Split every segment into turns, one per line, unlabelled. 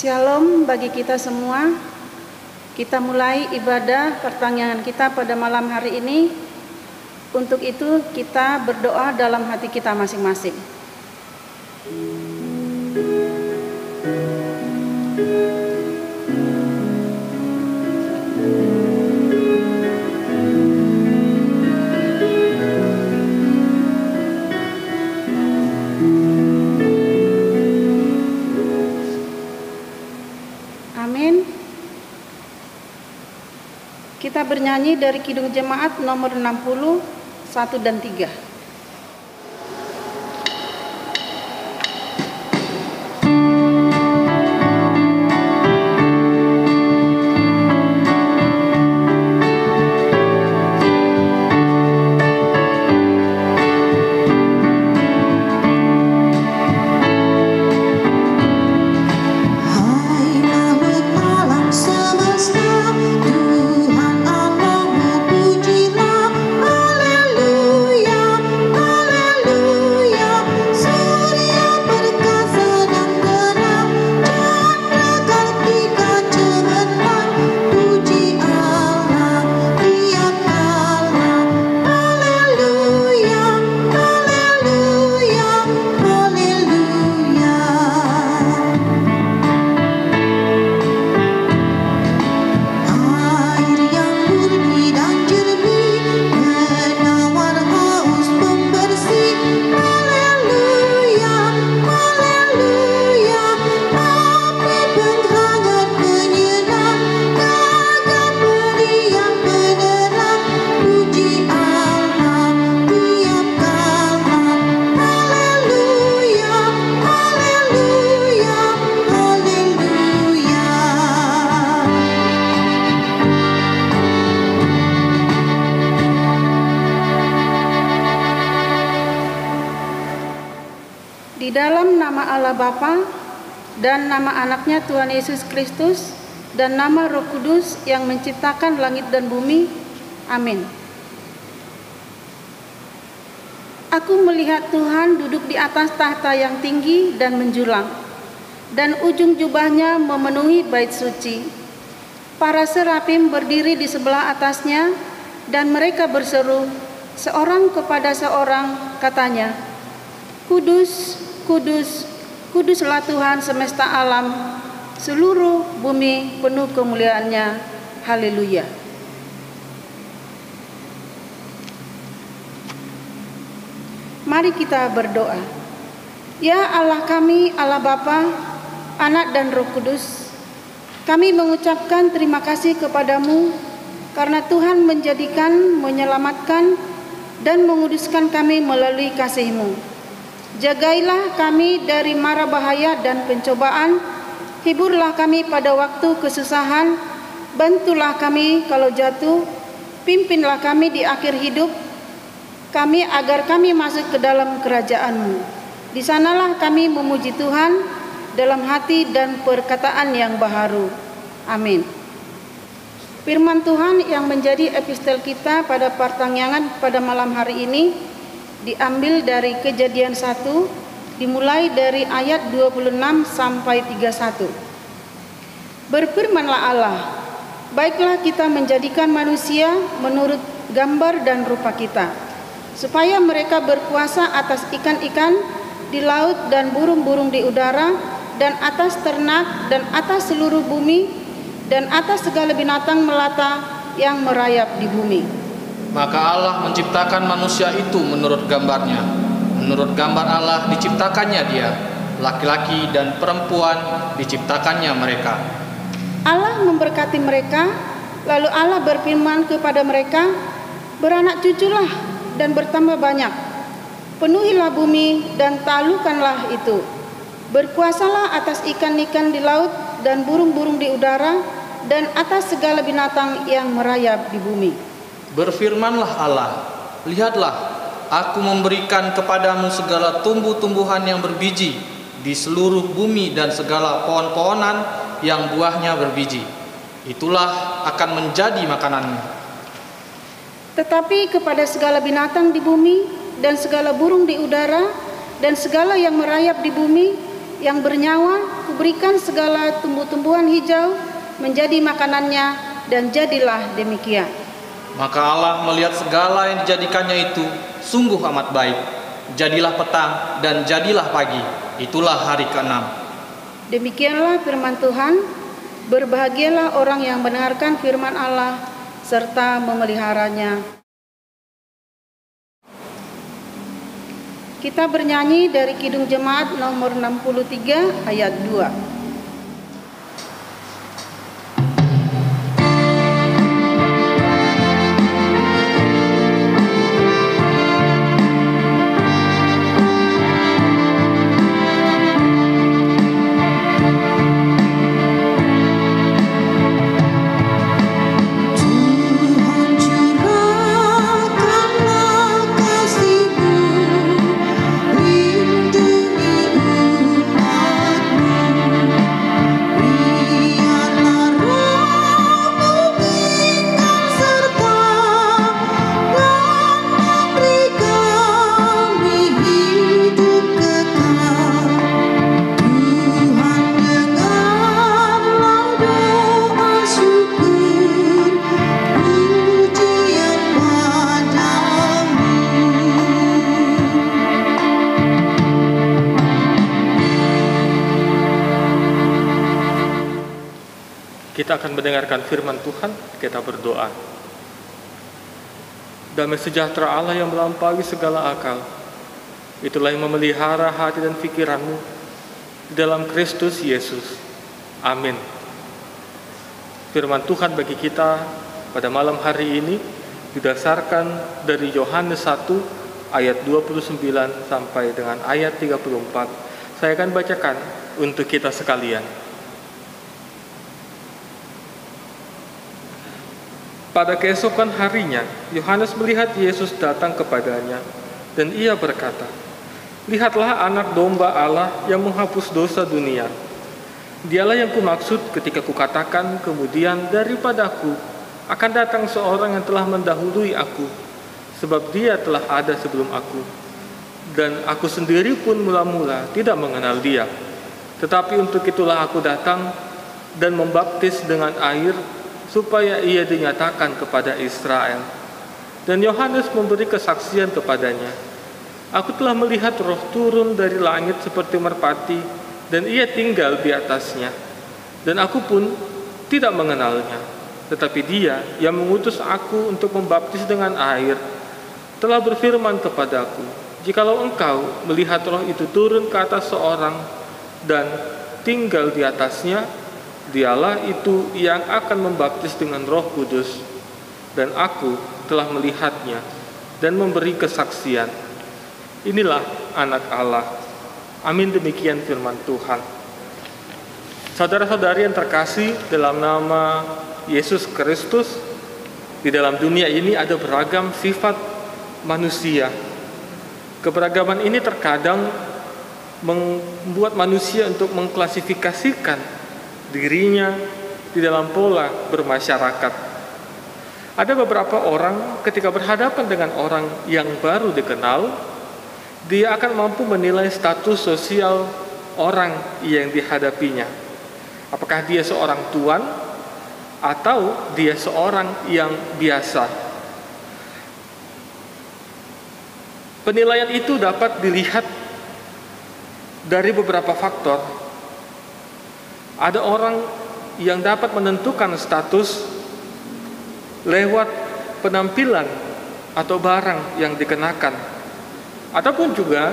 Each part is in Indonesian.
Shalom bagi kita semua. Kita mulai ibadah pertanyaan kita pada malam hari ini. Untuk itu kita berdoa dalam hati kita masing-masing. Kita bernyanyi dari Kidung Jemaat nomor 60, 1 dan 3. Di dalam nama Allah Bapa dan nama anaknya Tuhan Yesus Kristus dan nama Roh Kudus yang menciptakan langit dan bumi. Amin. Aku melihat Tuhan duduk di atas tahta yang tinggi dan menjulang, dan ujung jubahnya memenuhi bait suci. Para serafim berdiri di sebelah atasnya, dan mereka berseru, seorang kepada seorang, katanya, Kudus, Kudus, Kuduslah Tuhan semesta alam, seluruh bumi penuh kemuliaan-Nya. Haleluya. Mari kita berdoa. Ya Allah kami, Allah Bapa, Anak dan Roh Kudus, kami mengucapkan terima kasih kepadamu karena Tuhan menjadikan, menyelamatkan, dan menguduskan kami melalui kasih-Mu. Jagailah kami dari mara bahaya dan pencobaan, hiburlah kami pada waktu kesusahan, bantulah kami kalau jatuh, pimpinlah kami di akhir hidup kami agar kami masuk ke dalam kerajaan-Mu. Di sanalah kami memuji Tuhan dalam hati dan perkataan yang baharu. Amin. Firman Tuhan yang menjadi epistel kita pada pertanyaan pada malam hari ini diambil dari Kejadian 1, dimulai dari ayat 26 sampai 31. Berfirmanlah Allah, baiklah kita menjadikan manusia menurut gambar dan rupa kita, supaya mereka berkuasa atas ikan-ikan di laut dan burung-burung di udara, dan atas ternak, dan atas seluruh bumi, dan atas segala binatang melata yang merayap di bumi.
Maka Allah menciptakan manusia itu menurut gambarnya. Menurut gambar Allah diciptakannya dia, laki-laki dan perempuan diciptakannya mereka.
Allah memberkati mereka, lalu Allah berfirman kepada mereka, beranak cuculah dan bertambah banyak. Penuhilah bumi dan taklukkanlah itu. Berkuasalah atas ikan-ikan di laut dan burung-burung di udara, dan atas segala binatang yang merayap di bumi.
Berfirmanlah Allah, lihatlah, aku memberikan kepadamu segala tumbuh-tumbuhan yang berbiji di seluruh bumi dan segala pohon-pohonan yang buahnya berbiji. Itulah akan menjadi makananmu.
Tetapi kepada segala binatang di bumi dan segala burung di udara dan segala yang merayap di bumi, yang bernyawa, kuberikan segala tumbuh-tumbuhan hijau menjadi makanannya, dan jadilah demikian.
Maka Allah melihat segala yang dijadikannya itu sungguh amat baik. Jadilah petang dan jadilah pagi. Itulah hari ke-6.
Demikianlah firman Tuhan. Berbahagialah orang yang mendengarkan firman Allah serta memeliharanya. Kita bernyanyi dari Kidung Jemaat nomor 63 ayat 2.
Kita akan mendengarkan firman Tuhan, kita berdoa. Damai sejahtera Allah yang melampaui segala akal, itulah yang memelihara hati dan pikiranmu di dalam Kristus Yesus. Amin. Firman Tuhan bagi kita pada malam hari ini didasarkan dari Yohanes 1 ayat 29 sampai dengan ayat 34. Saya akan bacakan untuk kita sekalian. Pada keesokan harinya, Yohanes melihat Yesus datang kepadanya, dan ia berkata, "Lihatlah anak domba Allah yang menghapus dosa dunia. Dialah yang kumaksud ketika kukatakan kemudian daripadaku akan datang seorang yang telah mendahului aku, sebab dia telah ada sebelum aku. Dan aku sendiri pun mula-mula tidak mengenal dia. Tetapi untuk itulah aku datang dan membaptis dengan air, supaya ia dinyatakan kepada Israel." Dan Yohanes memberi kesaksian kepadanya, "Aku telah melihat Roh turun dari langit seperti merpati, dan ia tinggal di atasnya. Dan aku pun tidak mengenalnya. Tetapi dia yang mengutus aku untuk membaptis dengan air, telah berfirman kepadaku, jikalau engkau melihat Roh itu turun ke atas seorang dan tinggal di atasnya, dialah itu yang akan membaptis dengan Roh Kudus. Dan aku telah melihatnya dan memberi kesaksian. Inilah anak Allah." Amin. Demikian firman Tuhan. Saudara-saudari yang terkasih dalam nama Yesus Kristus, di dalam dunia ini ada beragam sifat manusia. Keberagaman ini terkadang membuat manusia untuk mengklasifikasikan dirinya di dalam pola bermasyarakat. Ada beberapa orang ketika berhadapan dengan orang yang baru dikenal, dia akan mampu menilai status sosial orang yang dihadapinya. Apakah dia seorang tuan atau dia seorang yang biasa. Penilaian itu dapat dilihat dari beberapa faktor. Ada orang yang dapat menentukan status lewat penampilan atau barang yang dikenakan, ataupun juga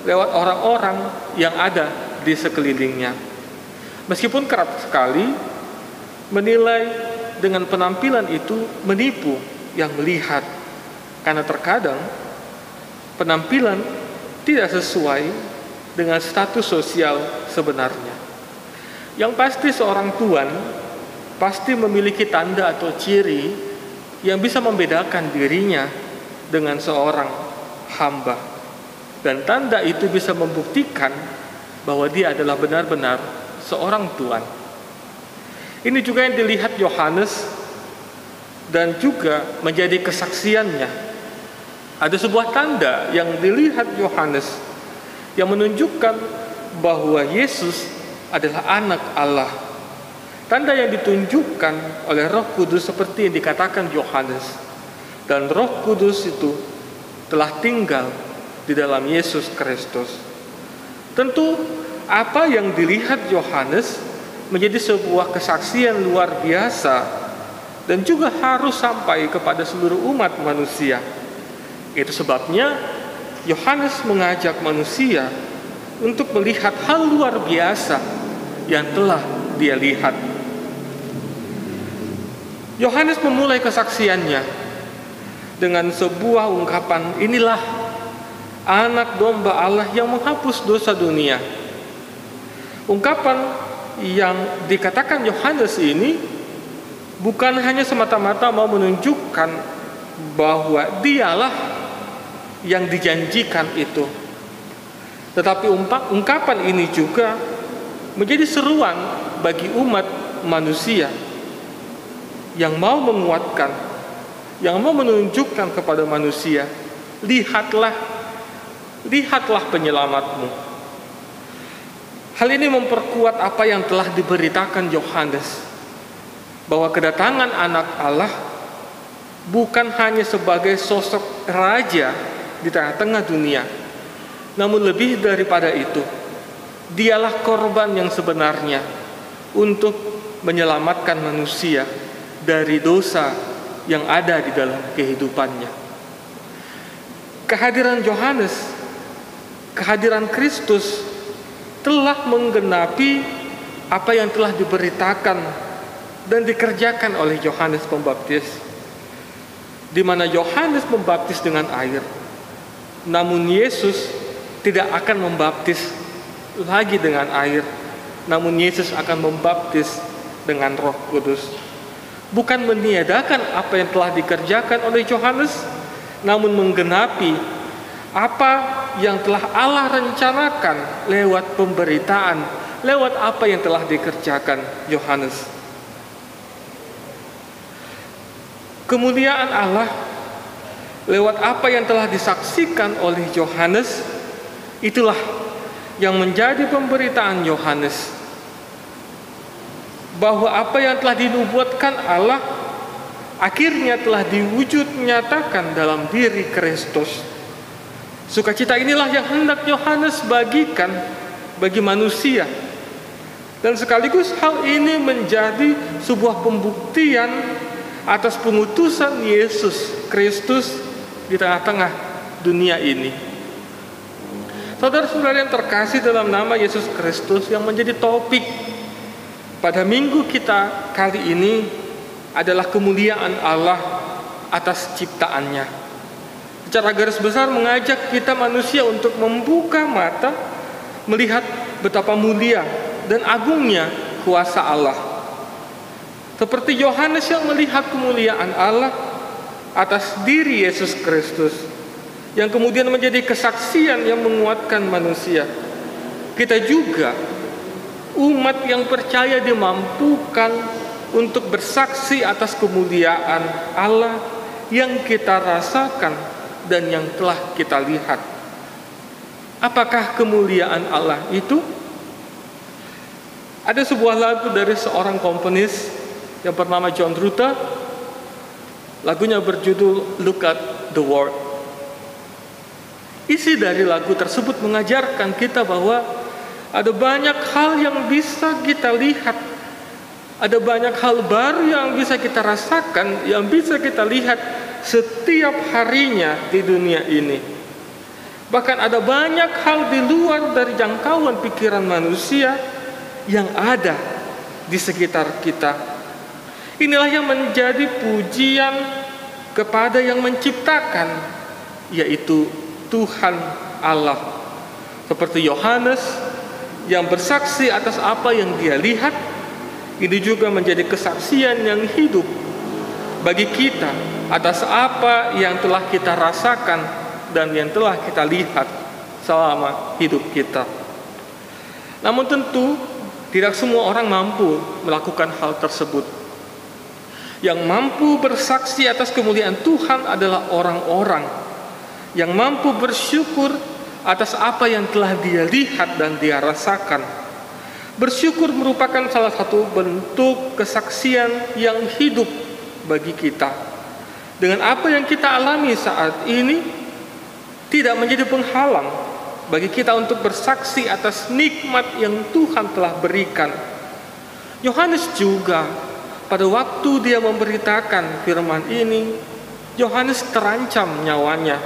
lewat orang-orang yang ada di sekelilingnya. Meskipun kerap sekali menilai dengan penampilan itu menipu yang melihat, karena terkadang penampilan tidak sesuai dengan status sosial sebenarnya. Yang pasti seorang tuan pasti memiliki tanda atau ciri yang bisa membedakan dirinya dengan seorang hamba. Dan tanda itu bisa membuktikan bahwa dia adalah benar-benar seorang tuan. Ini juga yang dilihat Yohanes dan juga menjadi kesaksiannya. Ada sebuah tanda yang dilihat Yohanes yang menunjukkan bahwa Yesus adalah anak Allah. Tanda yang ditunjukkan oleh Roh Kudus seperti yang dikatakan Yohanes. Dan Roh Kudus itu telah tinggal di dalam Yesus Kristus. Tentu apa yang dilihat Yohanes menjadi sebuah kesaksian luar biasa dan juga harus sampai kepada seluruh umat manusia. Itu sebabnya Yohanes mengajak manusia untuk melihat hal luar biasa yang telah dia lihat. Yohanes memulai kesaksiannya dengan sebuah ungkapan, inilah anak domba Allah yang menghapus dosa dunia. Ungkapan yang dikatakan Yohanes ini bukan hanya semata-mata mau menunjukkan bahwa dialah yang dijanjikan itu, tetapi ungkapan ini juga menjadi seruan bagi umat manusia yang mau menguatkan, yang mau menunjukkan kepada manusia, lihatlah penyelamatmu. Hal ini memperkuat apa yang telah diberitakan Yohanes, bahwa kedatangan anak Allah bukan hanya sebagai sosok raja di tengah-tengah dunia, namun lebih daripada itu, dialah korban yang sebenarnya untuk menyelamatkan manusia dari dosa yang ada di dalam kehidupannya. Kehadiran Yohanes, kehadiran Kristus telah menggenapi apa yang telah diberitakan dan dikerjakan oleh Yohanes Pembaptis, di mana Yohanes membaptis dengan air, namun Yesus tidak akan membaptis lagi dengan air, namun Yesus akan membaptis dengan Roh Kudus. Bukan meniadakan apa yang telah dikerjakan oleh Yohanes, namun menggenapi apa yang telah Allah rencanakan lewat pemberitaan, lewat apa yang telah dikerjakan Yohanes. Kemuliaan Allah lewat apa yang telah disaksikan oleh Yohanes, itulah yang menjadi pemberitaan Yohanes, bahwa apa yang telah dinubuatkan Allah akhirnya telah diwujud nyatakan dalam diri Kristus. Sukacita inilah yang hendak Yohanes bagikan bagi manusia, dan sekaligus hal ini menjadi sebuah pembuktian atas pengutusan Yesus Kristus di tengah-tengah dunia ini. Saudara-saudara yang terkasih dalam nama Yesus Kristus, yang menjadi topik pada minggu kita kali ini adalah kemuliaan Allah atas ciptaannya. Secara garis besar mengajak kita manusia untuk membuka mata, melihat betapa mulia dan agungnya kuasa Allah. Seperti Yohanes yang melihat kemuliaan Allah atas diri Yesus Kristus, yang kemudian menjadi kesaksian yang menguatkan manusia. Kita juga, umat yang percaya, dimampukan untuk bersaksi atas kemuliaan Allah yang kita rasakan dan yang telah kita lihat. Apakah kemuliaan Allah itu? Ada sebuah lagu dari seorang komponis yang bernama John Rutter. Lagunya berjudul Look at the World. Isi dari lagu tersebut mengajarkan kita bahwa ada banyak hal yang bisa kita lihat, ada banyak hal baru yang bisa kita rasakan, yang bisa kita lihat setiap harinya di dunia ini. Bahkan ada banyak hal di luar dari jangkauan pikiran manusia yang ada di sekitar kita. Inilah yang menjadi pujian kepada yang menciptakan, yaitu Tuhan Allah. Seperti Yohanes yang bersaksi atas apa yang dia lihat, ini juga menjadi kesaksian yang hidup bagi kita atas apa yang telah kita rasakan dan yang telah kita lihat selama hidup kita. Namun tentu tidak semua orang mampu melakukan hal tersebut. Yang mampu bersaksi atas kemuliaan Tuhan adalah orang-orang yang mampu bersyukur atas apa yang telah dia lihat dan dia rasakan. Bersyukur merupakan salah satu bentuk kesaksian yang hidup bagi kita. Dengan apa yang kita alami saat ini, tidak menjadi penghalang bagi kita untuk bersaksi atas nikmat yang Tuhan telah berikan. Yohanes juga pada waktu dia memberitakan firman ini, Yohanes terancam nyawanya.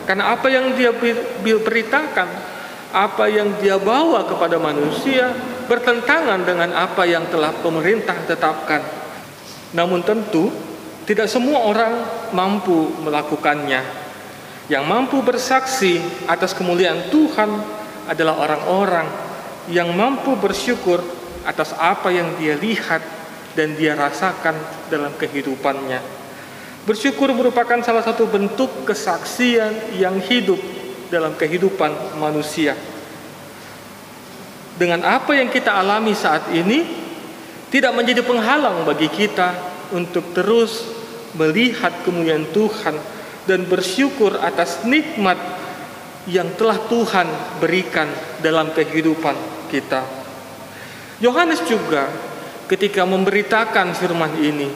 Karena apa yang dia beritakan, apa yang dia bawa kepada manusia bertentangan dengan apa yang telah pemerintah tetapkan. Namun tentu tidak semua orang mampu melakukannya. Yang mampu bersaksi atas kemuliaan Tuhan adalah orang-orang yang mampu bersyukur atas apa yang dia lihat dan dia rasakan dalam kehidupannya. Bersyukur merupakan salah satu bentuk kesaksian yang hidup dalam kehidupan manusia. Dengan apa yang kita alami saat ini, tidak menjadi penghalang bagi kita untuk terus melihat kemuliaan Tuhan dan bersyukur atas nikmat yang telah Tuhan berikan dalam kehidupan kita. Yohanes juga ketika memberitakan firman ini,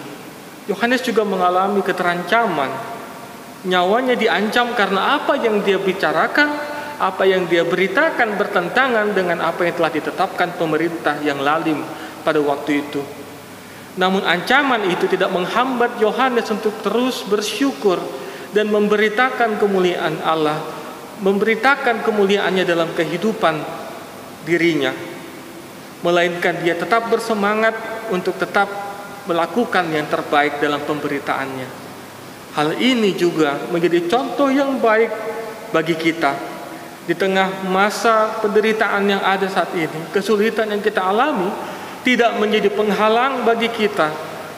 Yohanes juga mengalami keterancaman. Nyawanya diancam karena apa yang dia bicarakan, apa yang dia beritakan bertentangan dengan apa yang telah ditetapkan pemerintah yang lalim pada waktu itu. Namun ancaman itu tidak menghambat Yohanes untuk terus bersyukur dan memberitakan kemuliaan Allah, memberitakan kemuliaannya dalam kehidupan dirinya. Melainkan dia tetap bersemangat untuk tetap melakukan yang terbaik dalam pemberitaannya. Hal ini juga menjadi contoh yang baik bagi kita. Di tengah masa penderitaan yang ada saat ini, kesulitan yang kita alami tidak menjadi penghalang bagi kita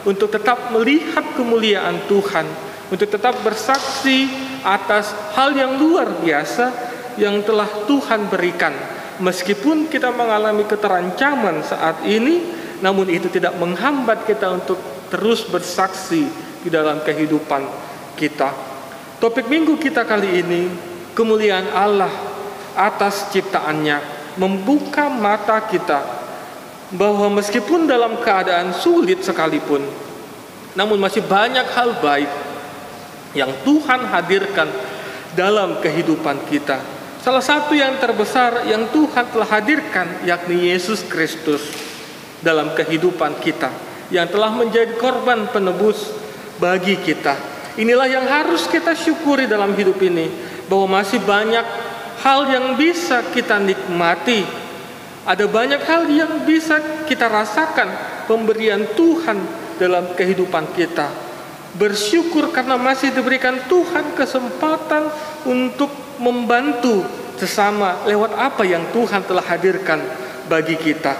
untuk tetap melihat kemuliaan Tuhan, untuk tetap bersaksi atas hal yang luar biasa yang telah Tuhan berikan. Meskipun kita mengalami keterancaman saat ini, namun itu tidak menghambat kita untuk terus bersaksi di dalam kehidupan kita. Topik minggu kita kali ini, kemuliaan Allah atas ciptaannya, membuka mata kita bahwa meskipun dalam keadaan sulit sekalipun, namun masih banyak hal baik yang Tuhan hadirkan dalam kehidupan kita. Salah satu yang terbesar yang Tuhan telah hadirkan yakni Yesus Kristus dalam kehidupan kita, yang telah menjadi korban penebus bagi kita. Inilah yang harus kita syukuri dalam hidup ini, bahwa masih banyak hal yang bisa kita nikmati. Ada banyak hal yang bisa kita rasakan pemberian Tuhan dalam kehidupan kita. Bersyukur karena masih diberikan Tuhan kesempatan untuk membantu sesama lewat apa yang Tuhan telah hadirkan bagi kita.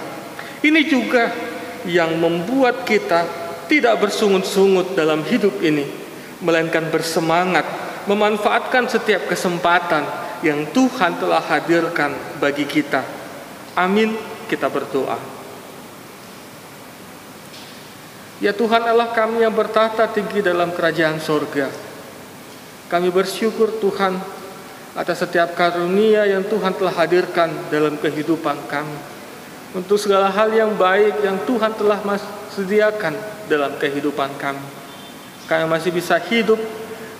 Ini juga yang membuat kita tidak bersungut-sungut dalam hidup ini, melainkan bersemangat memanfaatkan setiap kesempatan yang Tuhan telah hadirkan bagi kita. Amin, kita berdoa. Ya Tuhan Allah kami yang bertahta tinggi dalam kerajaan sorga, kami bersyukur Tuhan atas setiap karunia yang Tuhan telah hadirkan dalam kehidupan kami. Untuk segala hal yang baik yang Tuhan telah sediakan dalam kehidupan kami. Kami masih bisa hidup,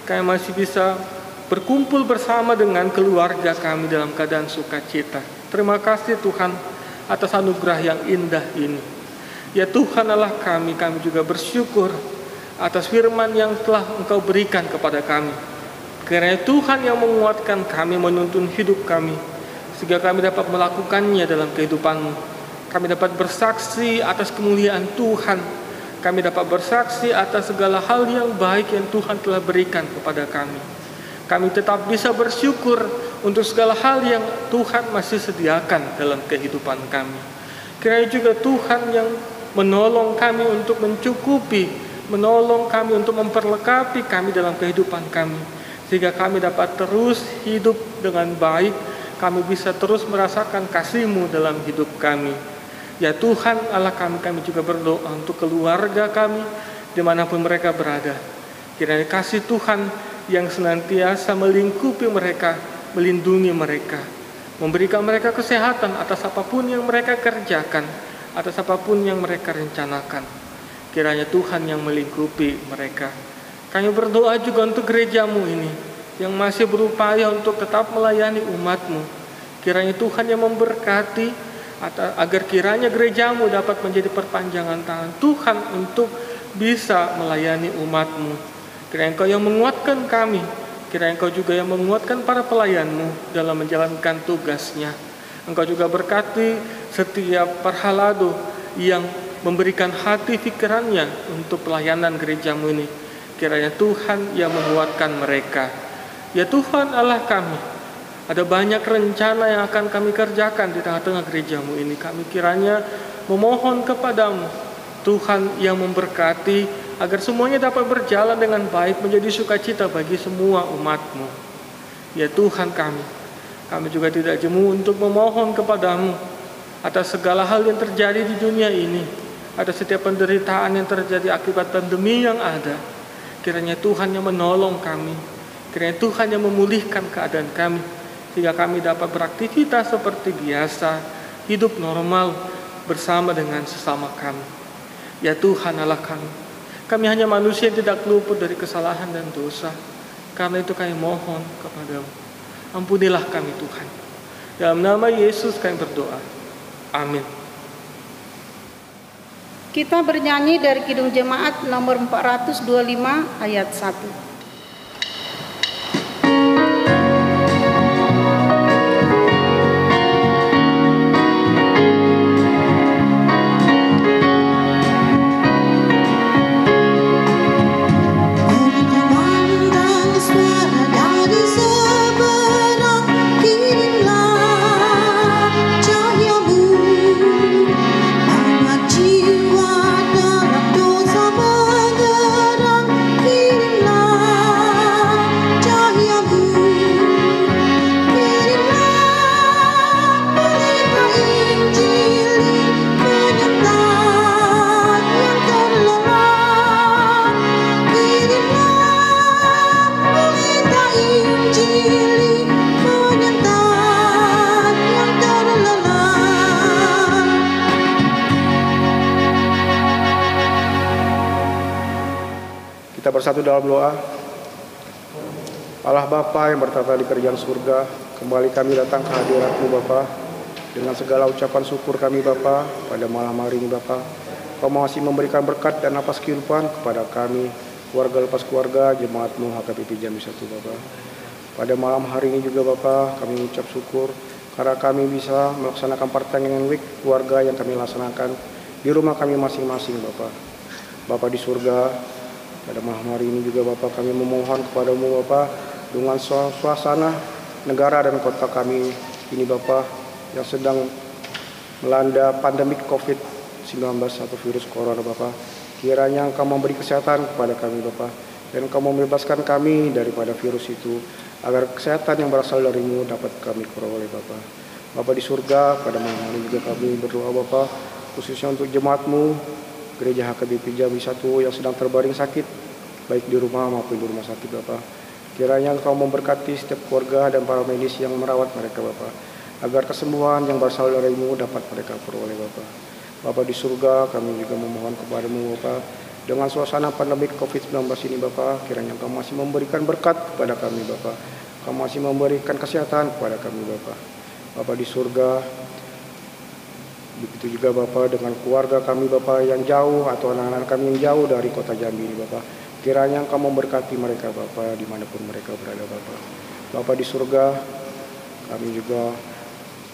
kami masih bisa berkumpul bersama dengan keluarga kami dalam keadaan sukacita. Terima kasih Tuhan atas anugerah yang indah ini. Ya Tuhan Allah kami juga bersyukur atas firman yang telah Engkau berikan kepada kami. Karena Tuhan yang menguatkan kami, menuntun hidup kami, sehingga kami dapat melakukannya dalam kehidupan-Mu. Kami dapat bersaksi atas kemuliaan Tuhan. Kami dapat bersaksi atas segala hal yang baik yang Tuhan telah berikan kepada kami. Kami tetap bisa bersyukur untuk segala hal yang Tuhan masih sediakan dalam kehidupan kami. Kiranya juga Tuhan yang menolong kami untuk mencukupi, menolong kami untuk memperlengkapi kami dalam kehidupan kami. Sehingga kami dapat terus hidup dengan baik. Kami bisa terus merasakan kasih-Mu dalam hidup kami. Ya Tuhan Allah kami juga berdoa untuk keluarga kami dimanapun mereka berada. Kiranya kasih Tuhan yang senantiasa melingkupi mereka melindungi mereka, memberikan mereka kesehatan atas apapun yang mereka kerjakan, atas apapun yang mereka rencanakan. Kiranya Tuhan yang melingkupi mereka. Kami berdoa juga untuk gerejamu ini yang masih berupaya untuk tetap melayani umatmu. Kiranya Tuhan yang memberkati agar kiranya gerejamu dapat menjadi perpanjangan tangan Tuhan untuk bisa melayani umatmu. Kiranya Engkau yang menguatkan kami, kiranya Engkau juga yang menguatkan para pelayanmu dalam menjalankan tugasnya. Engkau juga berkati setiap parhalado yang memberikan hati pikirannya untuk pelayanan gerejamu ini. Kiranya Tuhan yang menguatkan mereka. Ya Tuhan Allah kami, ada banyak rencana yang akan kami kerjakan di tengah-tengah gerejamu ini. Kami kiranya memohon kepadamu, Tuhan yang memberkati, agar semuanya dapat berjalan dengan baik, menjadi sukacita bagi semua umatmu. Ya Tuhan kami juga tidak jemu untuk memohon kepadamu atas segala hal yang terjadi di dunia ini, atas setiap penderitaan yang terjadi akibat pandemi yang ada. Kiranya Tuhan yang menolong kami, kiranya Tuhan yang memulihkan keadaan kami, sehingga kami dapat beraktivitas seperti biasa, hidup normal bersama dengan sesama kami. Ya Tuhan Allah kami hanya manusia yang tidak luput dari kesalahan dan dosa. Karena itu kami mohon kepadamu, ampunilah kami Tuhan. Dalam nama Yesus kami berdoa. Amin.
Kita bernyanyi dari Kidung Jemaat nomor 425 ayat 1.
Kita bersatu dalam doa. Allah Bapa yang bertata di kerajaan surga, kembali kami datang ke hadirat-Mu Bapa, dengan segala ucapan syukur kami Bapa pada malam hari ini Bapa. Kau masih memberikan berkat dan napas kehidupan kepada kami, keluarga lepas keluarga, jemaat-Mu HKBP Jambi 1 Bapa. Pada malam hari ini juga Bapa, kami mengucap syukur karena kami bisa melaksanakan pertandingan week keluarga yang kami laksanakan di rumah kami masing-masing Bapa. Bapa di surga, pada malam hari ini juga Bapa kami memohon kepadamu Bapa, dengan suasana negara dan kota kami ini Bapa yang sedang melanda pandemik COVID-19 atau virus corona Bapa. Kiranya Engkau memberi kesehatan kepada kami Bapa, dan Engkau membebaskan kami daripada virus itu, agar kesehatan yang berasal dari-Mu dapat kami peroleh Bapa. Bapa di surga, pada malam hari juga kami berdoa Bapa, khususnya untuk jemaat-Mu Gereja HKBP Jambi 1 yang sedang terbaring sakit, baik di rumah maupun di rumah sakit Bapa. Kiranya Engkau memberkati setiap keluarga dan para medis yang merawat mereka Bapa, agar kesembuhan yang berasal dari-Mu dapat mereka peroleh Bapa. Bapa di surga, kami juga memohon kepadamu Bapa, dengan suasana pandemik COVID-19 ini Bapa, kiranya Engkau masih memberikan berkat kepada kami Bapa, Engkau masih memberikan kesehatan kepada kami Bapa. Bapa di surga, begitu juga Bapa dengan keluarga kami Bapa yang jauh atau anak-anak kami yang jauh dari kota Jambi ini Bapa. Kiranya Engkau memberkati mereka Bapa dimanapun mereka berada Bapa. Bapa di surga, kami juga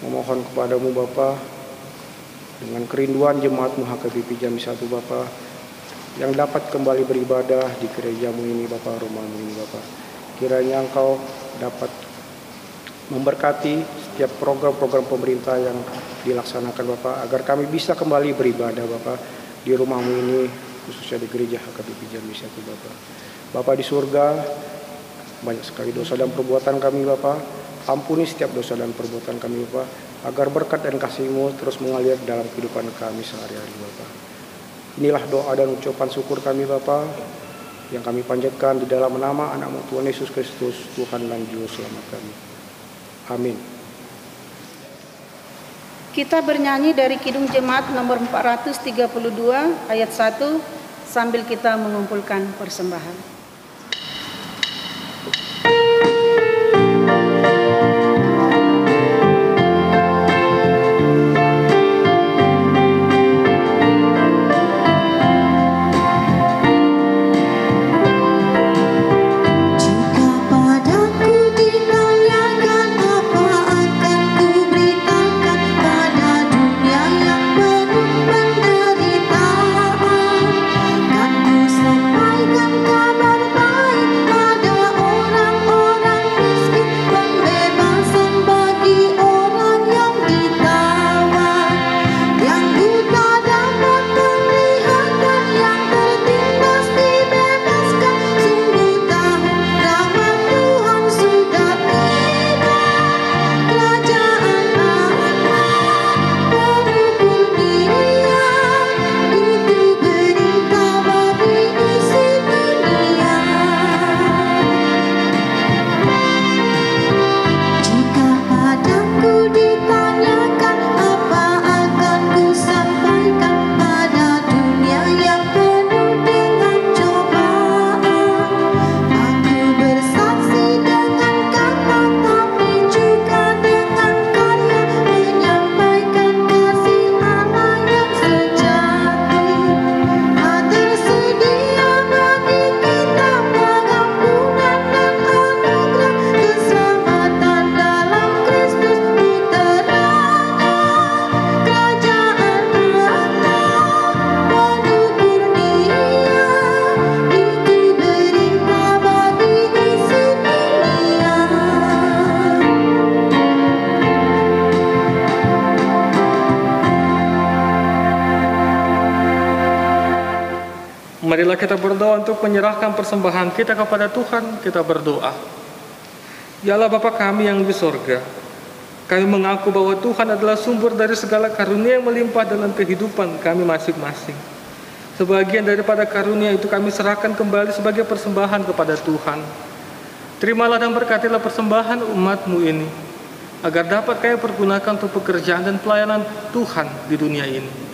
memohon kepadamu Bapa, dengan kerinduan jemaat-Mu HKBP Jambi 1 Bapa, yang dapat kembali beribadah di gereja-Mu ini Bapa, rumah-Mu ini Bapa. Kiranya Engkau dapat memberkati setiap program-program pemerintah yang dilaksanakan Bapa, agar kami bisa kembali beribadah Bapa di rumah-Mu ini, khususnya di gereja HKBP Jambi 1 Bapa. Bapa di surga, banyak sekali dosa dan perbuatan kami Bapa. Ampuni setiap dosa dan perbuatan kami Bapa, agar berkat dan kasih-Mu terus mengalir dalam kehidupan kami sehari-hari Bapa. Inilah doa dan ucapan syukur kami Bapa, yang kami panjatkan di dalam nama anak-Mu Tuhan Yesus Kristus, Tuhan dan Juru Selamat kami. Amin.
Kita bernyanyi dari Kidung Jemaat nomor 432 ayat 1 sambil kita mengumpulkan persembahan.
Marilah kita berdoa untuk menyerahkan persembahan kita kepada Tuhan. Kita berdoa. Ya Allah Bapa kami yang di sorga, kami mengaku bahwa Tuhan adalah sumber dari segala karunia yang melimpah dalam kehidupan kami masing-masing. Sebagian daripada karunia itu kami serahkan kembali sebagai persembahan kepada Tuhan. Terimalah dan berkatilah persembahan umat-Mu ini, agar dapat kami pergunakan untuk pekerjaan dan pelayanan Tuhan di dunia ini.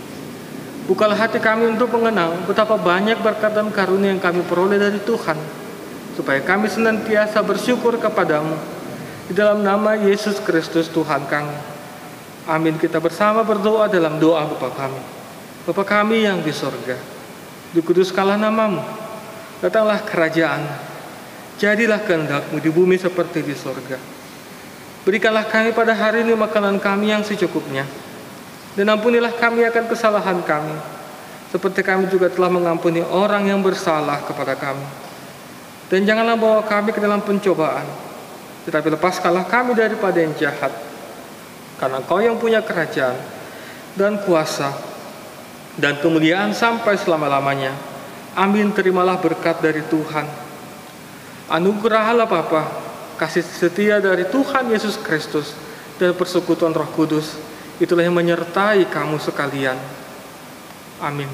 Bukalah hati kami untuk mengenal betapa banyak berkat dan karunia yang kami peroleh dari Tuhan, supaya kami senantiasa bersyukur kepadamu. Di dalam nama Yesus Kristus Tuhan kami. Amin. Kita bersama berdoa dalam doa Bapa kami. Bapa kami yang di sorga, dikuduskanlah namamu, datanglah kerajaan, jadilah kehendak-Mu di bumi seperti di sorga. Berikanlah kami pada hari ini makanan kami yang secukupnya, dan ampunilah kami akan kesalahan kami, seperti kami juga telah mengampuni orang yang bersalah kepada kami. Dan janganlah bawa kami ke dalam pencobaan, tetapi lepaskanlah kami daripada yang jahat. Karena Engkau yang punya kerajaan, dan kuasa, dan kemuliaan sampai selama-lamanya. Amin. Terimalah berkat dari Tuhan. Anugerahlah Bapa, kasih setia dari Tuhan Yesus Kristus, dan persekutuan Roh Kudus, itulah yang menyertai kamu sekalian. Amin.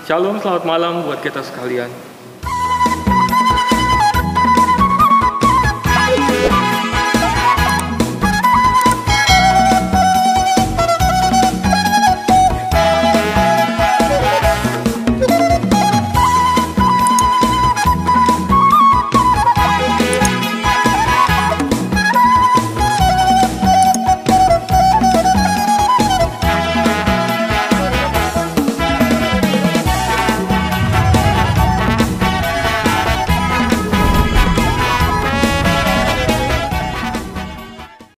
Shalom, selamat malam buat kita sekalian.